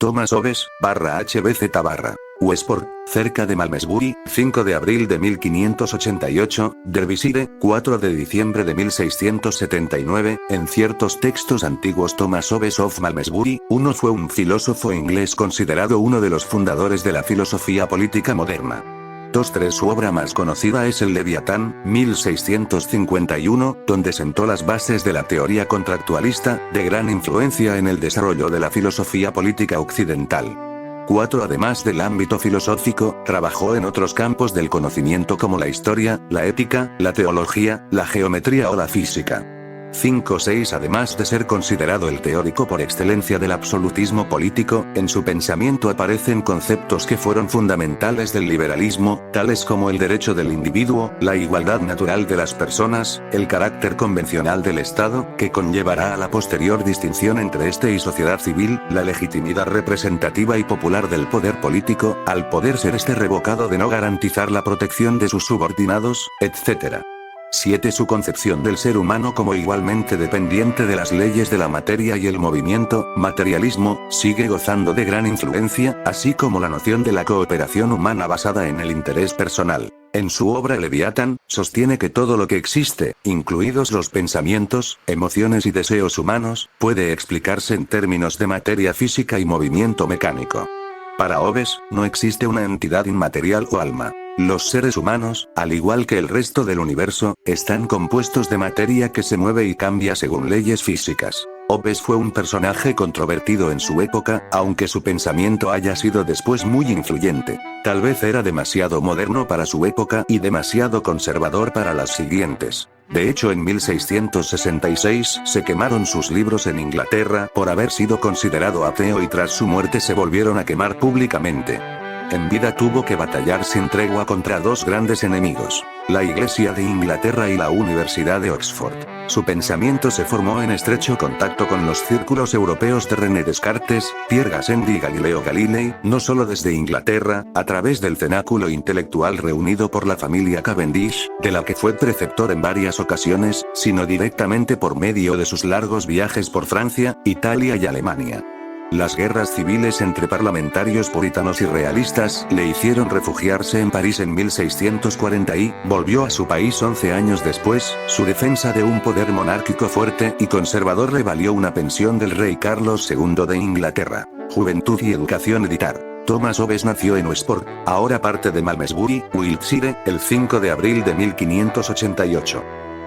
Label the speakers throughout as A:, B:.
A: Thomas Hobbes, /HBZ/ Westport, cerca de Malmesbury, 5 de abril de 1588, Derbyshire, 4 de diciembre de 1679, en ciertos textos antiguos Thomas Hobbes of Malmesbury, I fue un filósofo inglés considerado uno de los fundadores de la filosofía política moderna. 2-3 Su obra más conocida es el Leviatán, 1651, donde sentó las bases de la teoría contractualista, de gran influencia en el desarrollo de la filosofía política occidental. 4 Además del ámbito filosófico, trabajó en otros campos del conocimiento como la historia, la ética, la teología, la geometría o la física. 5-6 Además de ser considerado el teórico por excelencia del absolutismo político, en su pensamiento aparecen conceptos que fueron fundamentales del liberalismo, tales como el derecho del individuo, la igualdad natural de las personas, el carácter convencional del Estado, que conllevará a la posterior distinción entre este y sociedad civil, la legitimidad representativa y popular del poder político, al poder ser este revocado de no garantizar la protección de sus subordinados, etc. 7 Su concepción del ser humano como igualmente dependiente de las leyes de la materia y el movimiento, materialismo, sigue gozando de gran influencia, así como la noción de la cooperación humana basada en el interés personal. En su obra Leviatán, sostiene que todo lo que existe, incluidos los pensamientos, emociones y deseos humanos, puede explicarse en términos de materia física y movimiento mecánico. Para Hobbes, no existe una entidad inmaterial o alma. Los seres humanos, al igual que el resto del universo, están compuestos de materia que se mueve y cambia según leyes físicas. Hobbes fue un personaje controvertido en su época, aunque su pensamiento haya sido después muy influyente. Tal vez era demasiado moderno para su época y demasiado conservador para las siguientes. De hecho, en 1666 se quemaron sus libros en Inglaterra por haber sido considerado ateo y tras su muerte se volvieron a quemar públicamente. En vida tuvo que batallar sin tregua contra dos grandes enemigos, la Iglesia de Inglaterra y la Universidad de Oxford. Su pensamiento se formó en estrecho contacto con los círculos europeos de René Descartes, Pierre Gassendi y Galileo Galilei, no solo desde Inglaterra, a través del cenáculo intelectual reunido por la familia Cavendish, de la que fue preceptor en varias ocasiones, sino directamente por medio de sus largos viajes por Francia, Italia y Alemania. Las guerras civiles entre parlamentarios puritanos y realistas le hicieron refugiarse en París en 1640 y volvió a su país 11 años después. Su defensa de un poder monárquico fuerte y conservador le valió una pensión del rey Carlos II de Inglaterra. Juventud y educación editar. Thomas Hobbes nació en Westport, ahora parte de Malmesbury, Wiltshire, el 5 de abril de 1588.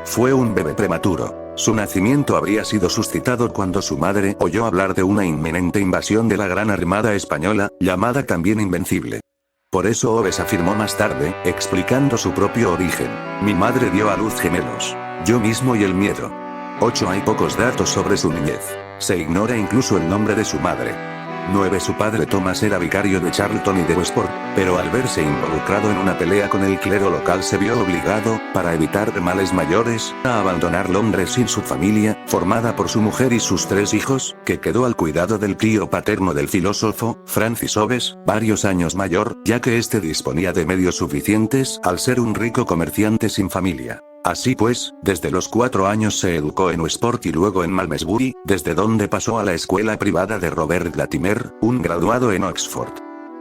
A: Fue un bebé prematuro. Su nacimiento habría sido suscitado cuando su madre oyó hablar de una inminente invasión de la Gran Armada Española, llamada también Invencible. Por eso Hobbes afirmó más tarde, explicando su propio origen: mi madre dio a luz gemelos. Yo mismo y el miedo. 8 Hay pocos datos sobre su niñez. Se ignora incluso el nombre de su madre. 9 Su padre Thomas era vicario de Charlton y de Westport, pero al verse involucrado en una pelea con el clero local se vio obligado, para evitar males mayores, a abandonar Londres sin su familia, formada por su mujer y sus 3 hijos, que quedó al cuidado del tío paterno del filósofo, Francis Hobbes, varios años mayor, ya que éste disponía de medios suficientes al ser un rico comerciante sin familia. Así pues, desde los 4 años se educó en Westport y luego en Malmesbury, desde donde pasó a la escuela privada de Robert Latimer, un graduado en Oxford.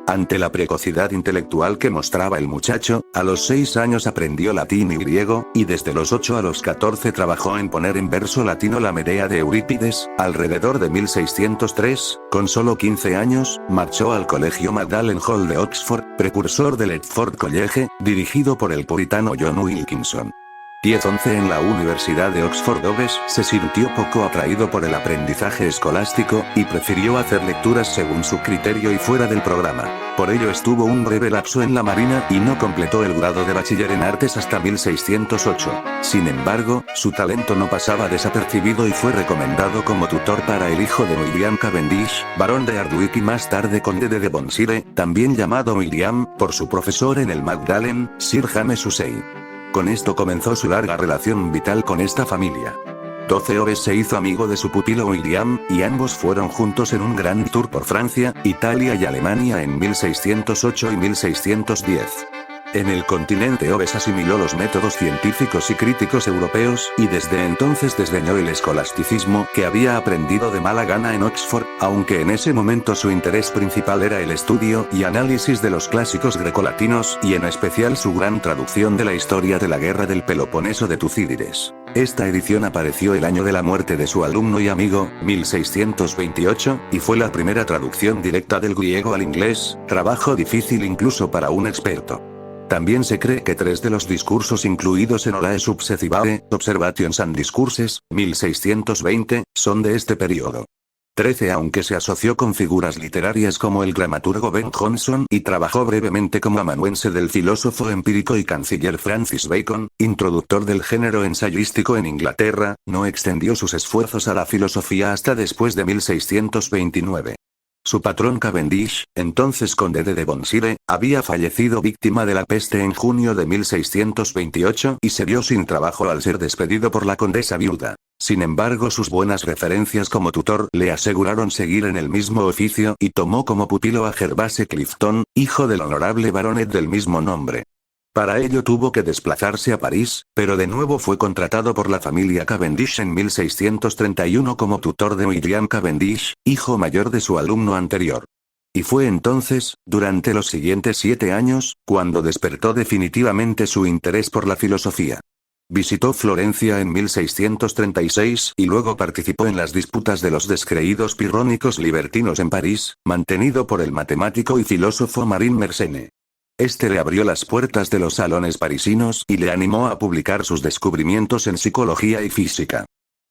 A: Ante la precocidad intelectual que mostraba el muchacho, a los 6 años aprendió latín y griego, y desde los 8 a los 14 trabajó en poner en verso latino la Medea de Eurípides. Alrededor de 1603, con solo 15 años, marchó al Colegio Magdalen Hall de Oxford, precursor del Hertford College, dirigido por el puritano John Wilkinson. 10-11 En la Universidad de Oxford Hobbes se sintió poco atraído por el aprendizaje escolástico, y prefirió hacer lecturas según su criterio y fuera del programa. Por ello estuvo un breve lapso en la Marina y no completó el grado de bachiller en artes hasta 1608. Sin embargo, su talento no pasaba desapercibido y fue recomendado como tutor para el hijo de William Cavendish, barón de Hardwicke y más tarde conde de Devonshire, también llamado William, por su profesor en el Magdalen, Sir James Hussey. Con esto comenzó su larga relación vital con esta familia. 12 Hobbes se hizo amigo de su pupilo William, y ambos fueron juntos en un gran tour por Francia, Italia y Alemania en 1608 y 1610. En el continente Hobbes asimiló los métodos científicos y críticos europeos, y desde entonces desdeñó el escolasticismo que había aprendido de mala gana en Oxford, aunque en ese momento su interés principal era el estudio y análisis de los clásicos grecolatinos, y en especial su gran traducción de la historia de la guerra del Peloponeso de Tucídides. Esta edición apareció el año de la muerte de su alumno y amigo, 1628, y fue la primera traducción directa del griego al inglés, trabajo difícil incluso para un experto. También se cree que 3 de los discursos incluidos en Horae Successivae, Observations and Discourses, 1620, son de este periodo. 13 aunque se asoció con figuras literarias como el dramaturgo Ben Jonson y trabajó brevemente como amanuense del filósofo empírico y canciller Francis Bacon, introductor del género ensayístico en Inglaterra, no extendió sus esfuerzos a la filosofía hasta después de 1629. Su patrón Cavendish, entonces conde de Devonshire, había fallecido víctima de la peste en junio de 1628 y se vio sin trabajo al ser despedido por la condesa viuda. Sin embargo, sus buenas referencias como tutor le aseguraron seguir en el mismo oficio y tomó como pupilo a Gervase Clifton, hijo del honorable baronet del mismo nombre. Para ello tuvo que desplazarse a París, pero de nuevo fue contratado por la familia Cavendish en 1631 como tutor de William Cavendish, hijo mayor de su alumno anterior. Y fue entonces, durante los siguientes 7 años, cuando despertó definitivamente su interés por la filosofía. Visitó Florencia en 1636 y luego participó en las disputas de los descreídos pirrónicos libertinos en París, mantenido por el matemático y filósofo Marin Mersenne. Este le abrió las puertas de los salones parisinos y le animó a publicar sus descubrimientos en psicología y física.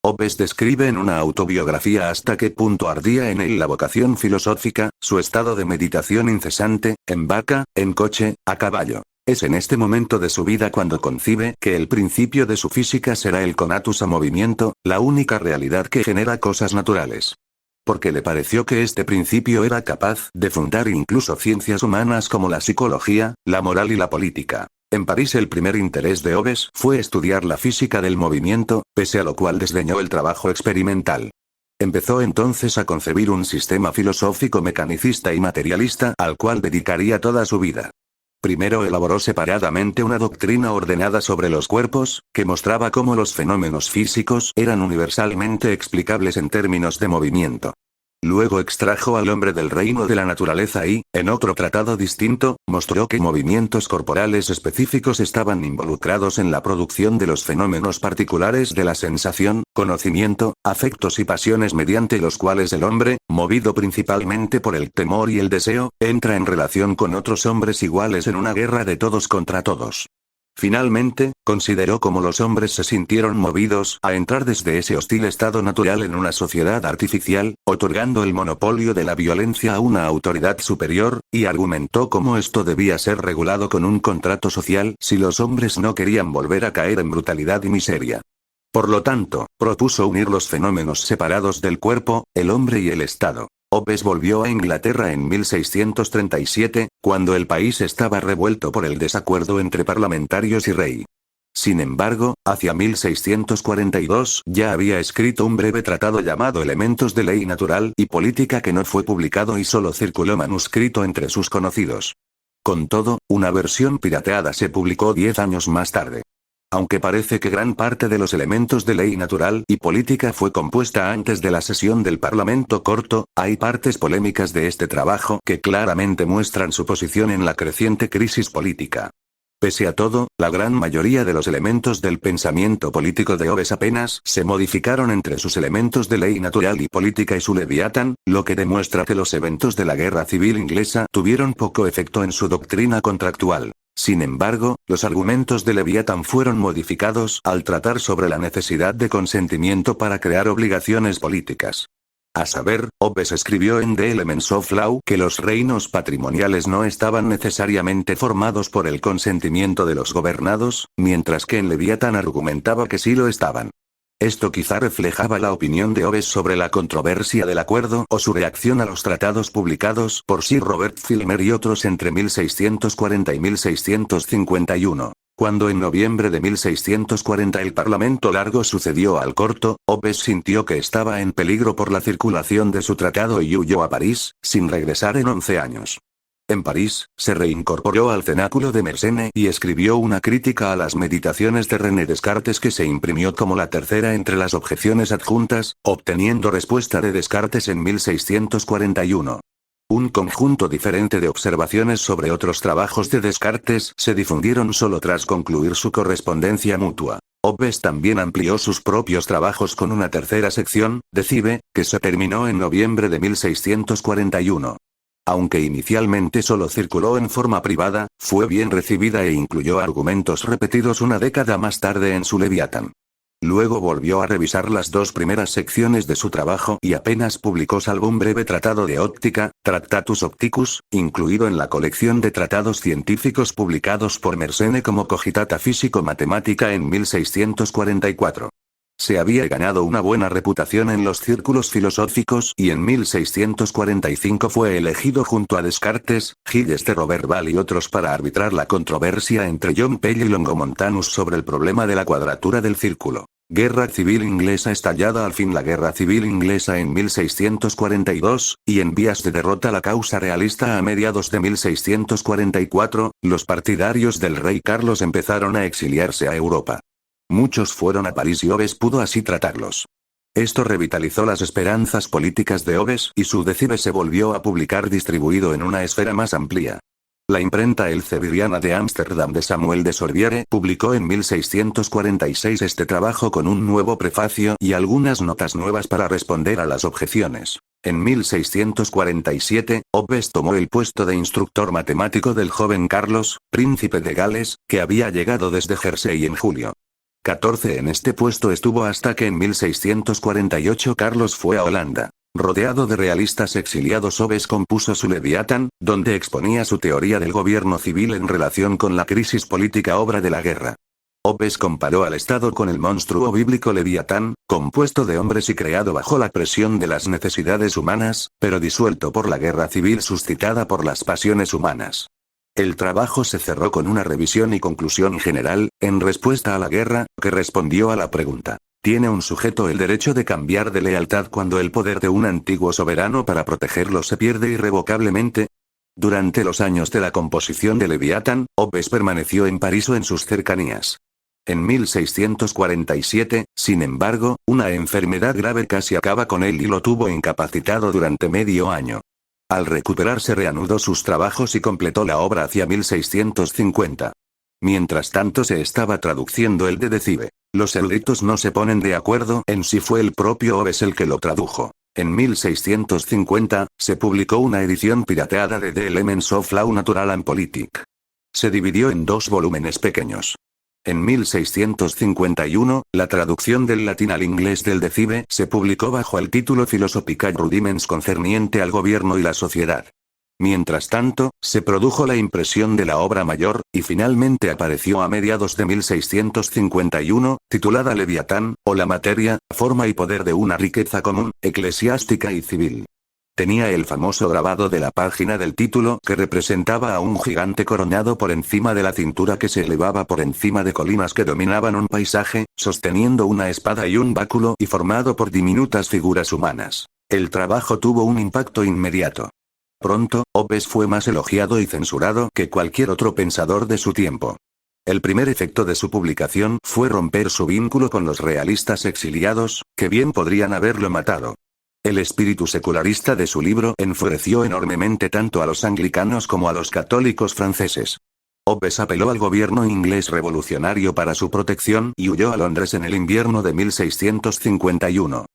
A: Hobbes describe en una autobiografía hasta qué punto ardía en él la vocación filosófica, su estado de meditación incesante, en vaca, en coche, a caballo. Es en este momento de su vida cuando concibe que el principio de su física será el conatus a movimiento, la única realidad que genera cosas naturales. Porque le pareció que este principio era capaz de fundar incluso ciencias humanas como la psicología, la moral y la política. En París el primer interés de Hobbes fue estudiar la física del movimiento, pese a lo cual desdeñó el trabajo experimental. Empezó entonces a concebir un sistema filosófico mecanicista y materialista al cual dedicaría toda su vida. Primero elaboró separadamente una doctrina ordenada sobre los cuerpos, que mostraba cómo los fenómenos físicos eran universalmente explicables en términos de movimiento. Luego extrajo al hombre del reino de la naturaleza y, en otro tratado distinto, mostró que movimientos corporales específicos estaban involucrados en la producción de los fenómenos particulares de la sensación, conocimiento, afectos y pasiones mediante los cuales el hombre, movido principalmente por el temor y el deseo, entra en relación con otros hombres iguales en una guerra de todos contra todos. Finalmente, consideró cómo los hombres se sintieron movidos a entrar desde ese hostil estado natural en una sociedad artificial, otorgando el monopolio de la violencia a una autoridad superior, y argumentó cómo esto debía ser regulado con un contrato social si los hombres no querían volver a caer en brutalidad y miseria. Por lo tanto, propuso unir los fenómenos separados del cuerpo, el hombre y el Estado. Hobbes volvió a Inglaterra en 1637, cuando el país estaba revuelto por el desacuerdo entre parlamentarios y rey. Sin embargo, hacia 1642 ya había escrito un breve tratado llamado Elementos de Ley Natural y Política que no fue publicado y solo circuló manuscrito entre sus conocidos. Con todo, una versión pirateada se publicó 10 años más tarde. Aunque parece que gran parte de los elementos de ley natural y política fue compuesta antes de la sesión del Parlamento corto, hay partes polémicas de este trabajo que claramente muestran su posición en la creciente crisis política. Pese a todo, la gran mayoría de los elementos del pensamiento político de Hobbes apenas se modificaron entre sus elementos de ley natural y política y su Leviatán, lo que demuestra que los eventos de la Guerra Civil Inglesa tuvieron poco efecto en su doctrina contractual. Sin embargo, los argumentos de Leviatán fueron modificados al tratar sobre la necesidad de consentimiento para crear obligaciones políticas. A saber, Hobbes escribió en The Elements of Law que los reinos patrimoniales no estaban necesariamente formados por el consentimiento de los gobernados, mientras que en Leviatán argumentaba que sí lo estaban. Esto quizá reflejaba la opinión de Hobbes sobre la controversia del acuerdo o su reacción a los tratados publicados por Sir Robert Filmer y otros entre 1640 y 1651. Cuando en noviembre de 1640 el Parlamento largo sucedió al corto, Hobbes sintió que estaba en peligro por la circulación de su tratado y huyó a París, sin regresar en 11 años. En París, se reincorporó al cenáculo de Mersenne y escribió una crítica a las meditaciones de René Descartes que se imprimió como la tercera entre las objeciones adjuntas, obteniendo respuesta de Descartes en 1641. Un conjunto diferente de observaciones sobre otros trabajos de Descartes se difundieron solo tras concluir su correspondencia mutua. Hobbes también amplió sus propios trabajos con una tercera sección, Decibe, que se terminó en noviembre de 1641. Aunque inicialmente solo circuló en forma privada, fue bien recibida e incluyó argumentos repetidos una década más tarde en su Leviatán. Luego volvió a revisar las dos primeras secciones de su trabajo y apenas publicó salvo un breve tratado de óptica, Tractatus Opticus, incluido en la colección de tratados científicos publicados por Mersenne como Cogitata Físico-Matemática en 1644. Se había ganado una buena reputación en los círculos filosóficos y en 1645 fue elegido junto a Descartes, Gilles de Roberval y otros para arbitrar la controversia entre John Pell y Longomontanus sobre el problema de la cuadratura del círculo. Guerra civil inglesa estallada al fin la guerra civil inglesa en 1642, y en vías de derrota la causa realista a mediados de 1644, los partidarios del rey Carlos empezaron a exiliarse a Europa. Muchos fueron a París y Hobbes pudo así tratarlos. Esto revitalizó las esperanzas políticas de Hobbes y su Decibe se volvió a publicar distribuido en una esfera más amplia. La imprenta Elzeviriana de Ámsterdam de Samuel de Sorbiere publicó en 1646 este trabajo con un nuevo prefacio y algunas notas nuevas para responder a las objeciones. En 1647, Hobbes tomó el puesto de instructor matemático del joven Carlos, príncipe de Gales, que había llegado desde Jersey en julio. 14 en este puesto estuvo hasta que en 1648 Carlos fue a Holanda. Rodeado de realistas exiliados, Hobbes compuso su Leviatán, donde exponía su teoría del gobierno civil en relación con la crisis política obra de la guerra. Hobbes comparó al Estado con el monstruo bíblico Leviatán, compuesto de hombres y creado bajo la presión de las necesidades humanas, pero disuelto por la guerra civil suscitada por las pasiones humanas. El trabajo se cerró con una revisión y conclusión general, en respuesta a la guerra, que respondió a la pregunta: ¿tiene un sujeto el derecho de cambiar de lealtad cuando el poder de un antiguo soberano para protegerlo se pierde irrevocablemente? Durante los años de la composición de Leviatán, Hobbes permaneció en París o en sus cercanías. En 1647, sin embargo, una enfermedad grave casi acaba con él y lo tuvo incapacitado durante medio año. Al recuperarse reanudó sus trabajos y completó la obra hacia 1650. Mientras tanto se estaba traduciendo el de Decibe. Los eruditos no se ponen de acuerdo en si fue el propio Hobbes el que lo tradujo. En 1650, se publicó una edición pirateada de The Elements of Law Natural and Politic. Se dividió en dos volúmenes pequeños. En 1651, la traducción del latín al inglés del Decibe se publicó bajo el título Philosophical Rudiments concerniente al gobierno y la sociedad. Mientras tanto, se produjo la impresión de la obra mayor, y finalmente apareció a mediados de 1651, titulada Leviatán, o la materia, forma y poder de una riqueza común, eclesiástica y civil. Tenía el famoso grabado de la página del título que representaba a un gigante coronado por encima de la cintura que se elevaba por encima de colinas que dominaban un paisaje, sosteniendo una espada y un báculo y formado por diminutas figuras humanas. El trabajo tuvo un impacto inmediato. Pronto, Hobbes fue más elogiado y censurado que cualquier otro pensador de su tiempo. El primer efecto de su publicación fue romper su vínculo con los realistas exiliados, que bien podrían haberlo matado. El espíritu secularista de su libro enfureció enormemente tanto a los anglicanos como a los católicos franceses. Hobbes apeló al gobierno inglés revolucionario para su protección y huyó a Londres en el invierno de 1651.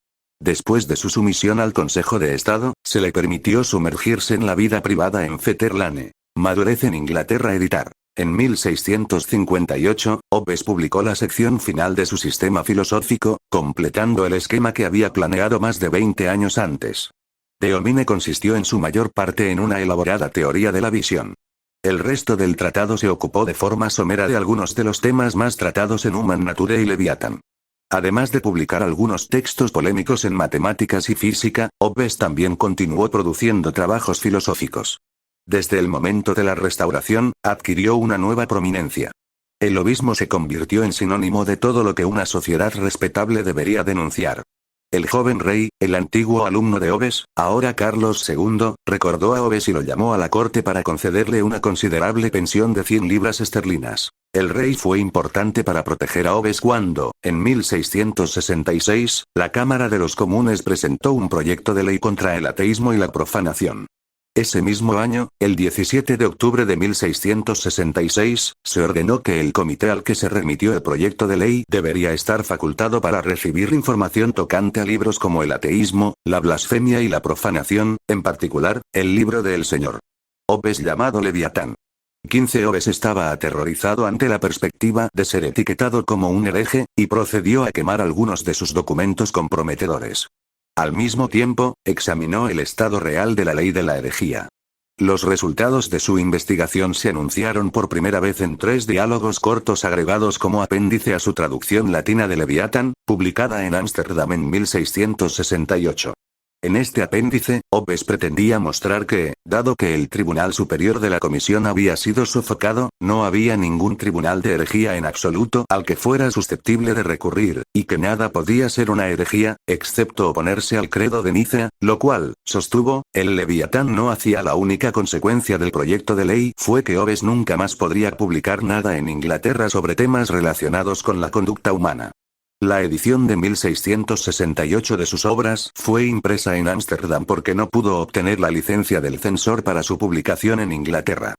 A: Después de su sumisión al Consejo de Estado, se le permitió sumergirse en la vida privada en Fetter Lane. Madurez en Inglaterra editar. En 1658, Hobbes publicó la sección final de su sistema filosófico, completando el esquema que había planeado más de 20 años antes. De Homine consistió en su mayor parte en una elaborada teoría de la visión. El resto del tratado se ocupó de forma somera de algunos de los temas más tratados en Human Nature y Leviatán. Además de publicar algunos textos polémicos en matemáticas y física, Hobbes también continuó produciendo trabajos filosóficos. Desde el momento de la Restauración, adquirió una nueva prominencia. El hobbismo se convirtió en sinónimo de todo lo que una sociedad respetable debería denunciar. El joven rey, el antiguo alumno de Obes, ahora Carlos II, recordó a Obes y lo llamó a la corte para concederle una considerable pensión de 100 libras esterlinas. El rey fue importante para proteger a Obes cuando, en 1666, la Cámara de los Comunes presentó un proyecto de ley contra el ateísmo y la profanación. Ese mismo año, el 17 de octubre de 1666, se ordenó que el comité al que se remitió el proyecto de ley debería estar facultado para recibir información tocante a libros como el ateísmo, la blasfemia y la profanación, en particular, el libro del Señor Obes llamado Leviatán. 15 Obes estaba aterrorizado ante la perspectiva de ser etiquetado como un hereje, y procedió a quemar algunos de sus documentos comprometedores. Al mismo tiempo, examinó el estado real de la ley de la herejía. Los resultados de su investigación se anunciaron por primera vez en 3 diálogos cortos agregados como apéndice a su traducción latina de Leviatán, publicada en Ámsterdam en 1668. En este apéndice, Obes pretendía mostrar que, dado que el Tribunal Superior de la Comisión había sido sofocado, no había ningún tribunal de herejía en absoluto al que fuera susceptible de recurrir, y que nada podía ser una herejía, excepto oponerse al credo de Nicea, lo cual, sostuvo, el Leviatán no hacía. La única consecuencia del proyecto de ley fue que Obes nunca más podría publicar nada en Inglaterra sobre temas relacionados con la conducta humana. La edición de 1668 de sus obras fue impresa en Ámsterdam porque no pudo obtener la licencia del censor para su publicación en Inglaterra.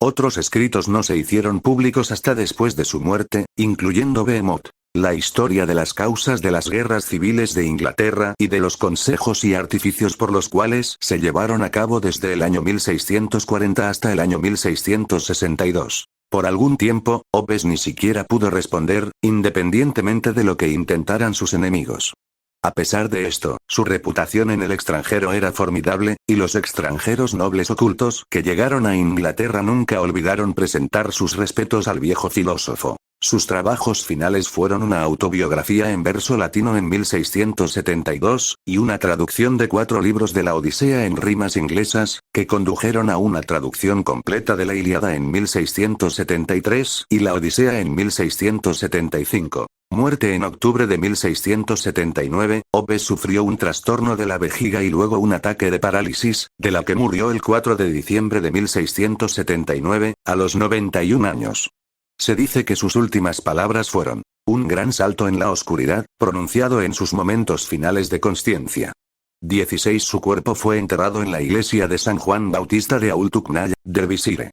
A: Otros escritos no se hicieron públicos hasta después de su muerte, incluyendo Behemoth, la historia de las causas de las guerras civiles de Inglaterra y de los consejos y artificios por los cuales se llevaron a cabo desde el año 1640 hasta el año 1662. Por algún tiempo, Obes ni siquiera pudo responder, independientemente de lo que intentaran sus enemigos. A pesar de esto, su reputación en el extranjero era formidable, y los extranjeros nobles ocultos que llegaron a Inglaterra nunca olvidaron presentar sus respetos al viejo filósofo. Sus trabajos finales fueron una autobiografía en verso latino en 1672, y una traducción de 4 libros de la Odisea en rimas inglesas, que condujeron a una traducción completa de la Ilíada en 1673 y la Odisea en 1675. Muerte en octubre de 1679, Obes sufrió un trastorno de la vejiga y luego un ataque de parálisis, de la que murió el 4 de diciembre de 1679, a los 91 años. Se dice que sus últimas palabras fueron, un gran salto en la oscuridad, pronunciado en sus momentos finales de consciencia. 16 Su cuerpo fue enterrado en la iglesia de San Juan Bautista de Aultucnaya, Derbyshire.